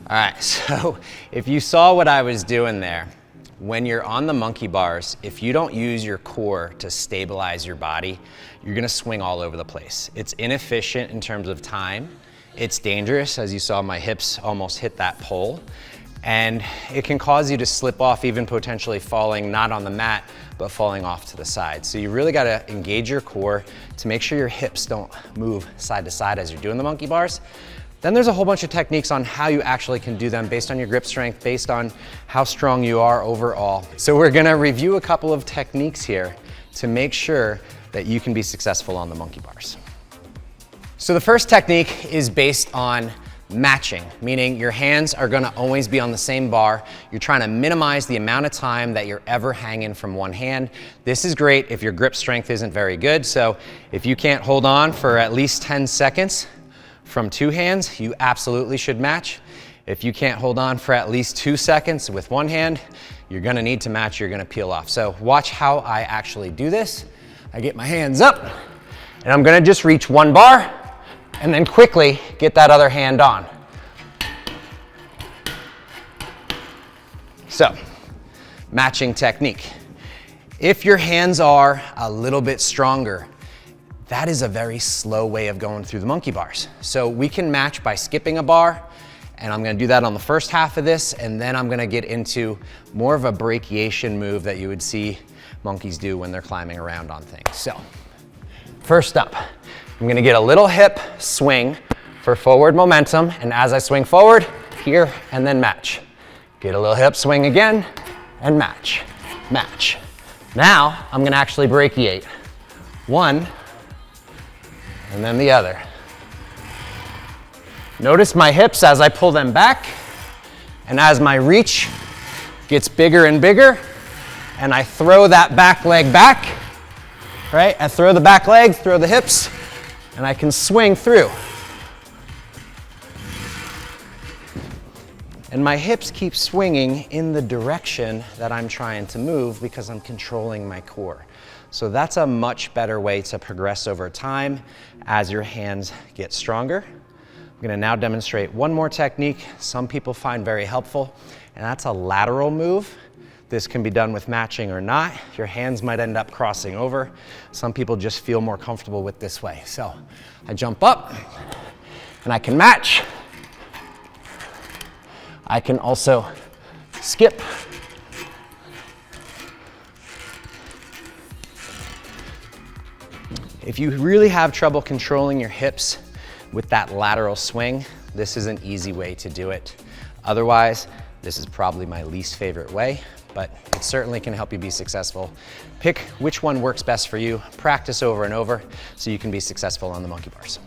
All right, so if you saw what I was doing there, when you're on the monkey bars, if you don't use your core to stabilize your body, you're gonna swing all over the place. It's inefficient in terms of time. It's dangerous, as you saw my hips almost hit that pole. And it can cause you to slip off, even potentially falling not on the mat, but falling off to the side. So you really gotta engage your core to make sure your hips don't move side to side as you're doing the monkey bars. Then there's a whole bunch of techniques on how you actually can do them based on your grip strength, based on how strong you are overall. So we're gonna review a couple of techniques here to make sure that you can be successful on the monkey bars. So the first technique is based on matching, meaning your hands are gonna always be on the same bar. You're trying to minimize the amount of time that you're ever hanging from one hand. This is great if your grip strength isn't very good. So if you can't hold on for at least 10 seconds from two hands, you absolutely should match. If you can't hold on for at least 2 seconds with one hand, you're gonna need to match, you're gonna peel off. So watch how I actually do this. I get my hands up and I'm gonna just reach one bar and then quickly get that other hand on. So, matching technique. If your hands are a little bit stronger, that is a very slow way of going through the monkey bars. So we can match by skipping a bar, and I'm gonna do that on the first half of this, and then I'm gonna get into more of a brachiation move that you would see monkeys do when they're climbing around on things. So, first up, I'm gonna get a little hip swing for forward momentum, and as I swing forward, here, and then match. Get a little hip swing again, and match, match. Now, I'm gonna actually brachiate. One, and then the other. Notice my hips as I pull them back, and as my reach gets bigger and bigger, and I throw that back leg back, right? I throw the back leg, throw the hips, and I can swing through. And my hips keep swinging in the direction that I'm trying to move because I'm controlling my core. So that's a much better way to progress over time as your hands get stronger. I'm gonna now demonstrate one more technique some people find very helpful, and that's a lateral move. This can be done with matching or not. Your hands might end up crossing over. Some people just feel more comfortable with this way. So I jump up and I can match. I can also skip. If you really have trouble controlling your hips with that lateral swing, this is an easy way to do it. Otherwise, this is probably my least favorite way, but it certainly can help you be successful. Pick which one works best for you, practice over and over so you can be successful on the monkey bars.